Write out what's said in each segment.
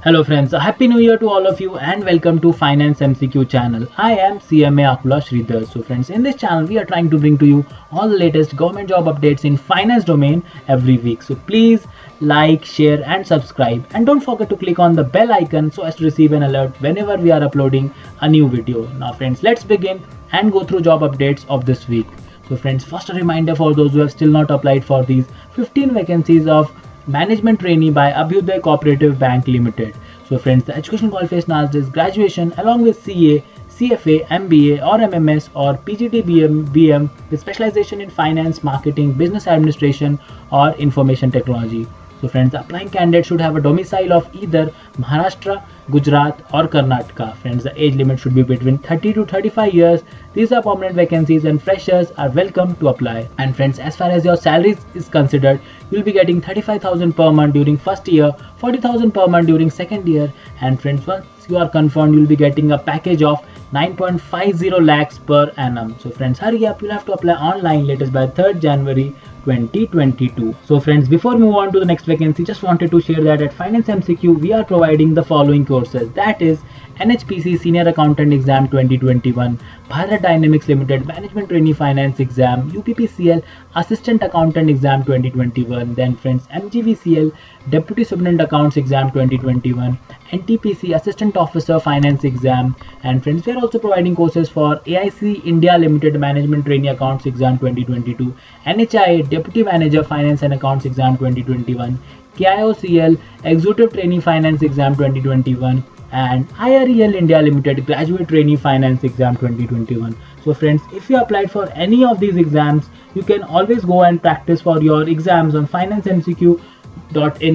Hello friends, Happy New Year to all of you and welcome to Finance MCQ channel. I am CMA Akula Sridhar. So friends, in this channel we are trying to bring to you all the latest government job updates in finance domain every week. So please like, share and subscribe, and don't forget to click on the bell icon so as to receive an alert whenever we are uploading a new video. Now friends, let's begin and go through job updates of this week. So friends, first a reminder for those who have still not applied for these 15 vacancies of Management Trainee by Abhyuday Cooperative Bank Limited. So friends, the education qualification asked is graduation along with CA, CFA, MBA or MMS or PGT BM with specialization in finance, marketing, business administration or information technology. So friends, the applying candidate should have a domicile of either Maharashtra, Gujarat or Karnataka. Friends, the age limit should be between 30 to 35 years. These are permanent vacancies and freshers are welcome to apply. And friends, as far as your salary is considered, you'll be getting 35,000 per month during first year, 40,000 per month during second year. And friends, once you are confirmed, you'll be getting a package of 9.50 lakhs per annum. So friends, hurry up, you'll have to apply online latest by 3rd January 2022. So friends, before we move on to the next vacancy, just wanted to share that at Finance MCQ we are providing the following courses, that is NHPC Senior Accountant Exam 2021, Bharat Dynamics Limited Management Trainee Finance Exam, UPPCL Assistant Accountant Exam 2021, then friends MGVCL Deputy Superintendent Accounts Exam 2021, NTPC Assistant Officer Finance Exam, and friends we are also providing courses for AIC India Limited Management Trainee Accounts Exam 2022, NHIA Deputy Manager Finance and Accounts Exam 2021, KIOCL Executive Trainee Finance Exam 2021, and IREL India Limited Graduate Trainee Finance Exam 2021. So friends, if you applied for any of these exams, you can always go and practice for your exams on financemcq.in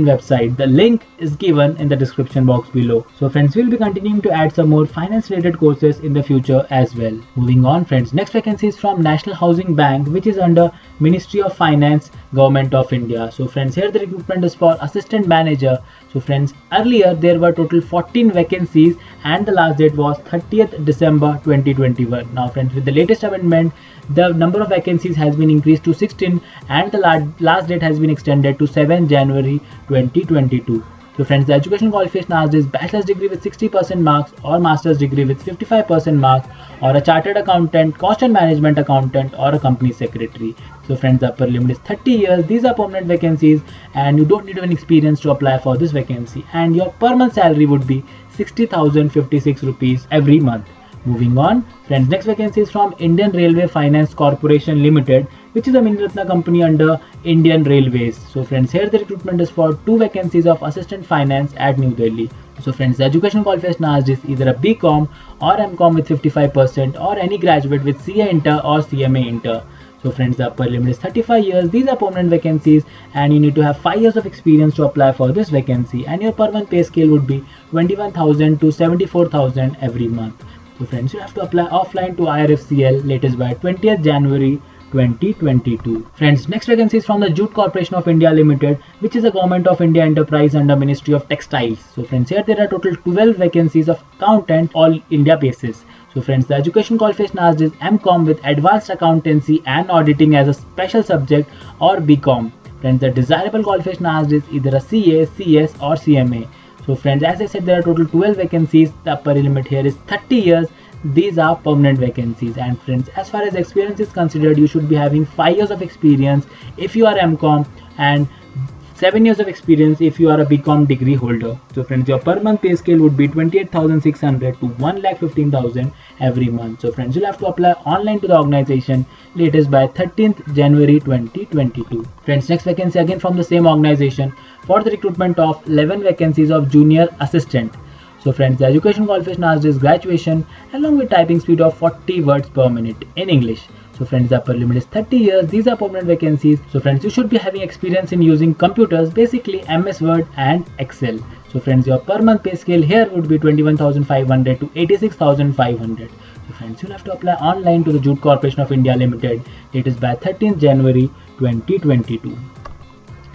website. The link is given in the description box below. So friends, we'll be continuing to add some more finance related courses in the future as well. Moving on friends, next vacancy is from National Housing Bank, which is under Ministry of Finance, Government of India. So friends, here the recruitment is for assistant manager. So friends, earlier there were total 14 vacancies and the last date was 30th December 2021. Now friends, with the latest amendment, the number of vacancies has been increased to 16 and the last date has been extended to 7 January 2022. So friends, the education qualification asked is bachelor's degree with 60% marks or master's degree with 55% marks or a chartered accountant, cost and management accountant or a company secretary. So friends, the upper limit is 30 years. These are permanent vacancies and you don't need any experience to apply for this vacancy, and your per month salary would be 60,056 rupees every month. Moving on, friends, next vacancy is from Indian Railway Finance Corporation Limited, which is a Mini Ratna company under Indian Railways. So friends, here the recruitment is for 2 vacancies of assistant finance at New Delhi. So friends, the education qualification asked is either a BCom or MCom with 55% or any graduate with CA Inter or CMA Inter. So friends, the upper limit is 35 years. These are permanent vacancies and you need to have 5 years of experience to apply for this vacancy, and your per month pay scale would be 21,000 to 74,000 every month. So friends, you have to apply offline to IRFCL latest by 20th January 2022. Friends, next vacancy is from the Jute Corporation of India Limited, which is a Government of India enterprise under Ministry of Textiles. So friends, here there are total 12 vacancies of accountant all India basis. So friends, the education qualification asked is MCom with advanced accountancy and auditing as a special subject or BCom. Friends, the desirable qualification asked is either a CA, CS or CMA. So friends, as I said, there are total 12 vacancies. The upper limit here is 30 years. These are permanent vacancies. And friends, as far as experience is considered, you should be having 5 years of experience if you are MCom and 7 years of experience if you are a BCom degree holder. So friends, your per month pay scale would be 28,600 to 1,15,000 every month. So friends, you'll have to apply online to the organization latest by 13th January 2022. Friends, next vacancy again from the same organization for the recruitment of 11 vacancies of junior assistant. So friends, the education qualification asked is graduation along with typing speed of 40 words per minute in English. So friends, the upper limit is 30 years. These are permanent vacancies. So friends, you should be having experience in using computers, basically MS Word and Excel. So friends, your per month pay scale here would be 21,500 to 86,500. So friends, you'll have to apply online to the Jute Corporation of India Limited. It is by 13th January 2022.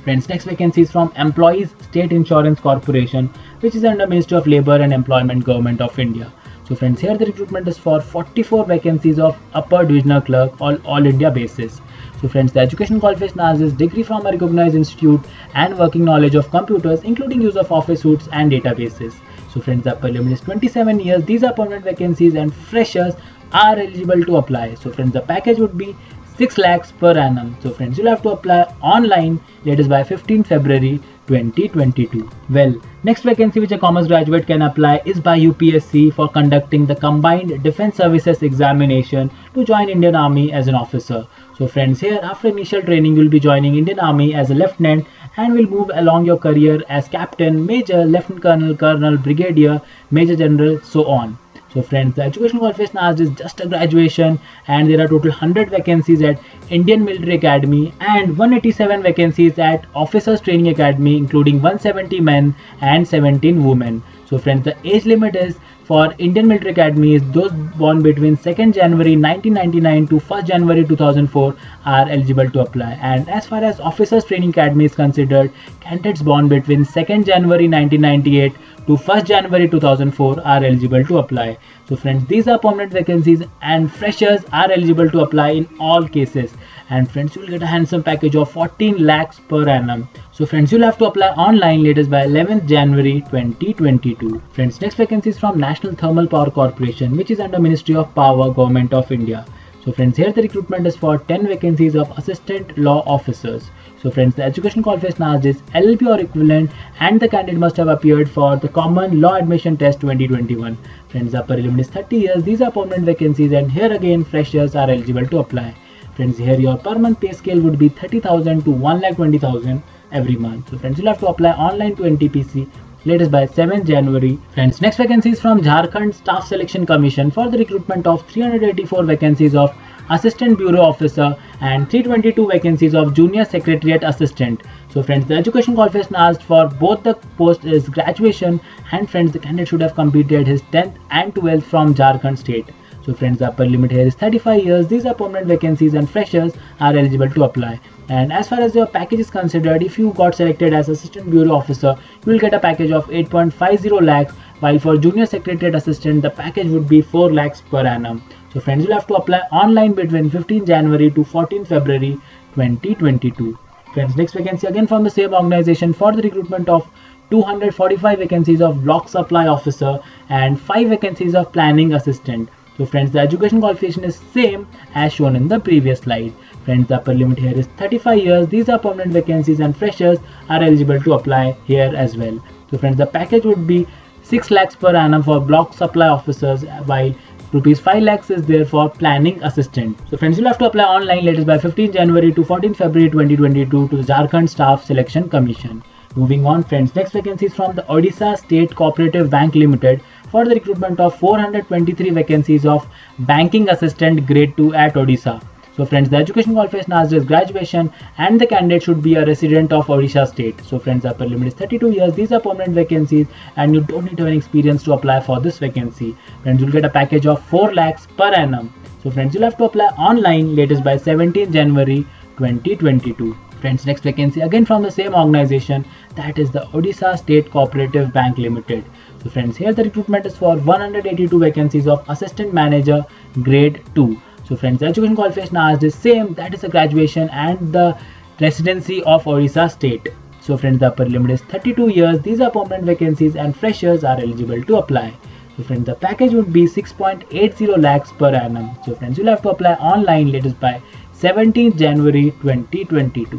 Friends, next vacancy is from Employees State Insurance Corporation, which is under Ministry of Labour and Employment, Government of India. So friends, here the recruitment is for 44 vacancies of upper divisional clerk all India basis. So friends, the education qualification asked is degree from a recognized institute and working knowledge of computers, including use of office suites and databases. So friends, the upper limit is 27 years. These are permanent vacancies and freshers are eligible to apply. So friends, the package would be 6 lakhs per annum. So friends, you'll have to apply online latest by 15 February 2022. Well, next vacancy which a commerce graduate can apply is by UPSC for conducting the Combined Defence Services Examination to join Indian Army as an officer. So friends, here after initial training you will be joining Indian Army as a lieutenant and will move along your career as captain, major, lieutenant colonel, colonel, brigadier, major general, so on. So friends, the education qualification asked is just a graduation, and there are total 100 vacancies at Indian Military Academy and 187 vacancies at Officers Training Academy, including 170 men and 17 women. So friends, the age limit is for Indian Military Academy is those born between 2nd January 1999 to 1st January 2004 are eligible to apply. And as far as Officers Training Academy is considered, candidates born between 2nd January 1998 to 1st January 2004 are eligible to apply. So friends, these are permanent vacancies and freshers are eligible to apply in all cases. And friends, you will get a handsome package of 14 lakhs per annum. So friends, you'll have to apply online latest by 11th January 2022. Friends, next vacancy is from National Thermal Power Corporation, which is under Ministry of Power, Government of India. So friends, here the recruitment is for 10 vacancies of assistant law officers. So friends, the education qualification asked is LLB or equivalent, and the candidate must have appeared for the Common Law Admission Test 2021. Friends, the upper limit is 30 years. These are permanent vacancies, and here again freshers are eligible to apply. Friends, here your per month pay scale would be 30,000 to 1,20,000 every month. So friends, you'll have to apply online to NTPC latest by 7th January. Friends, next vacancy is from Jharkhand Staff Selection Commission for the recruitment of 384 vacancies of Assistant Bureau Officer and 322 vacancies of Junior Secretariat Assistant. So friends, the education qualification asked for both the post is graduation, and friends, the candidate should have completed his 10th and 12th from Jharkhand state. So friends, the upper limit here is 35 years. These are permanent vacancies and freshers are eligible to apply. And as far as your package is considered, if you got selected as Assistant Bureau Officer, you will get a package of 8.50 lakhs, while for Junior Secretariat Assistant, the package would be 4 lakhs per annum. So friends, you'll have to apply online between 15 January to 14 February 2022. Friends, next vacancy again from the same organization for the recruitment of 245 vacancies of Block Supply Officer and 5 vacancies of Planning Assistant. So friends, the education qualification is same as shown in the previous slide. Friends, the upper limit here is 35 years. These are permanent vacancies and freshers are eligible to apply here as well. So friends, the package would be 6 lakhs per annum for Block Supply Officers, while rupees 5 lakhs is there for Planning Assistant. So friends, you'll have to apply online latest by 15 January to 14 February 2022 to the Jharkhand Staff Selection Commission. Moving on, friends, next vacancy is from the Odisha State Cooperative Bank Limited for the recruitment of 423 vacancies of Banking Assistant Grade 2 at Odisha. So friends, the education qualification asked is graduation, and the candidate should be a resident of Odisha state. So friends, the upper limit is 32 years. These are permanent vacancies and you don't need to have any experience to apply for this vacancy. Friends, you'll get a package of 4 lakhs per annum. So friends, you'll have to apply online latest by 17 January 2022. Friends, next vacancy again from the same organization, that is the Odisha State Cooperative Bank Limited. So friends, here the recruitment is for 182 vacancies of Assistant Manager Grade 2. So friends, the education qualification asked is same, that is a graduation and the residency of Odisha state. So friends, the upper limit is 32 years. These are permanent vacancies and freshers are eligible to apply. So friends, the package would be 6.80 lakhs per annum. So friends, you'll have to apply online latest by 17th January 2022.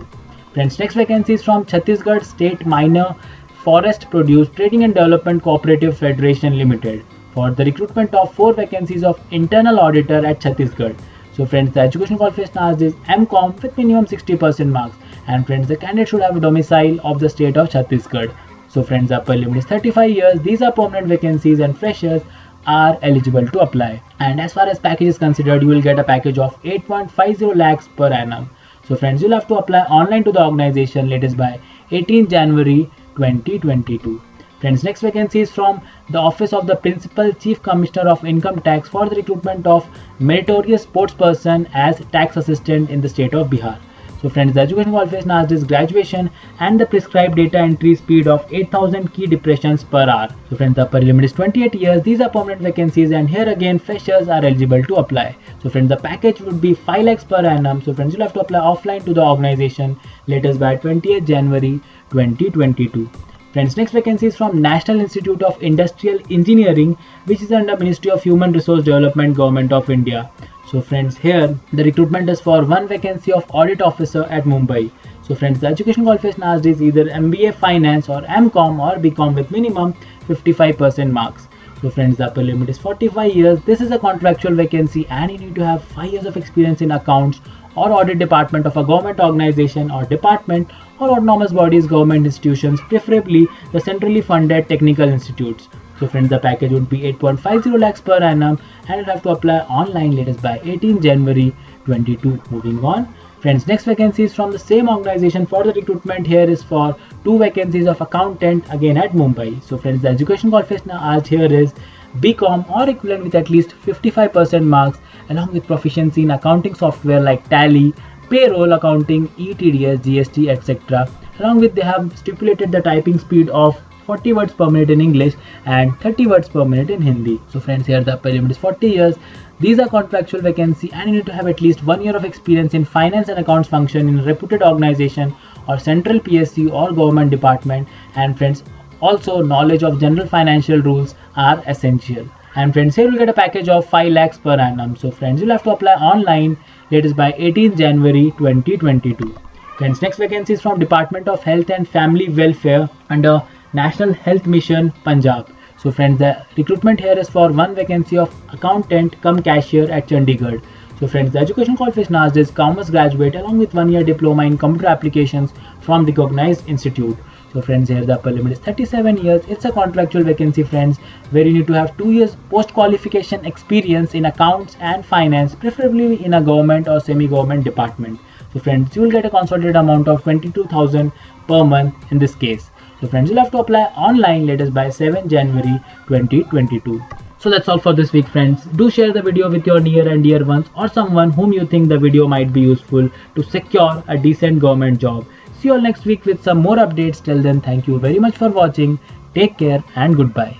Friends, next vacancy is from Chhattisgarh State Minor Forest Produce Trading and Development Cooperative Federation Limited for the recruitment of 4 vacancies of Internal Auditor at Chhattisgarh. So friends, the education qualification asked is MCOM with minimum 60% marks, and friends, the candidate should have a domicile of the state of Chhattisgarh. So friends, the upper limit is 35 years. These are permanent vacancies and freshers are eligible to apply. And as far as package is considered, you will get a package of 8.50 lakhs per annum. So friends, you'll have to apply online to the organization latest by 18 January 2022. Friends, next vacancy is from the Office of the Principal Chief Commissioner of Income Tax for the recruitment of meritorious sports person as tax assistant in the state of Bihar. So friends, the education qualification asked is graduation and the prescribed data entry speed of 8,000 key depressions per hour. So friends, the upper limit is 28 years. These are permanent vacancies, and here again freshers are eligible to apply. So friends, the package would be 5 lakhs per annum. So friends, you'll have to apply offline to the organization latest by 20th January 2022. Friends, next vacancy is from National Institute of Industrial Engineering, which is under Ministry of Human Resource Development, Government of India. So friends, here the recruitment is for one vacancy of audit officer at Mumbai. So friends, the education qualification asked is either MBA Finance or MCom or BCom with minimum 55% marks. So friends, the upper limit is 45 years. This is a contractual vacancy and you need to have 5 years of experience in accounts or audit department of a government organization or department or autonomous bodies, government institutions, preferably the centrally funded technical institutes. So friends, the package would be 8.50 lakhs per annum and you'll have to apply online latest by 18 January 22. Moving on. Friends, next vacancy is from the same organization. For the recruitment here is for 2 vacancies of accountant again at Mumbai. So friends, the education qualification asked here is BCom or equivalent with at least 55% marks along with proficiency in accounting software like Tally, payroll accounting, ETDS, GST, etc. Along with they have stipulated the typing speed of 40 words per minute in English and 30 words per minute in Hindi. So friends, here the upper limit is 40 years. These are contractual vacancy and you need to have at least 1 year of experience in finance and accounts function in a reputed organization or central PSU or government department. And friends, also knowledge of general financial rules are essential. And friends, here you'll get a package of 5 lakhs per annum. So friends, you'll have to apply online latest by 18 January 2022. Friends, next vacancy is from Department of Health and Family Welfare under National Health Mission, Punjab. So friends, the recruitment here is for one vacancy of accountant cum cashier at Chandigarh. So friends, the education qualification asked is commerce graduate along with 1 year diploma in computer applications from recognized institute. So friends, here the upper limit is 37 years. It's a contractual vacancy friends, where you need to have 2 years post qualification experience in accounts and finance, preferably in a government or semi-government department. So friends, you will get a consolidated amount of 22,000 per month in this case. So friends, you'll have to apply online latest by 7 January 2022. So that's all for this week friends. Do share the video with your near and dear ones or someone whom you think the video might be useful to secure a decent government job. See you all next week with some more updates. Till then, thank you very much for watching. Take care and goodbye.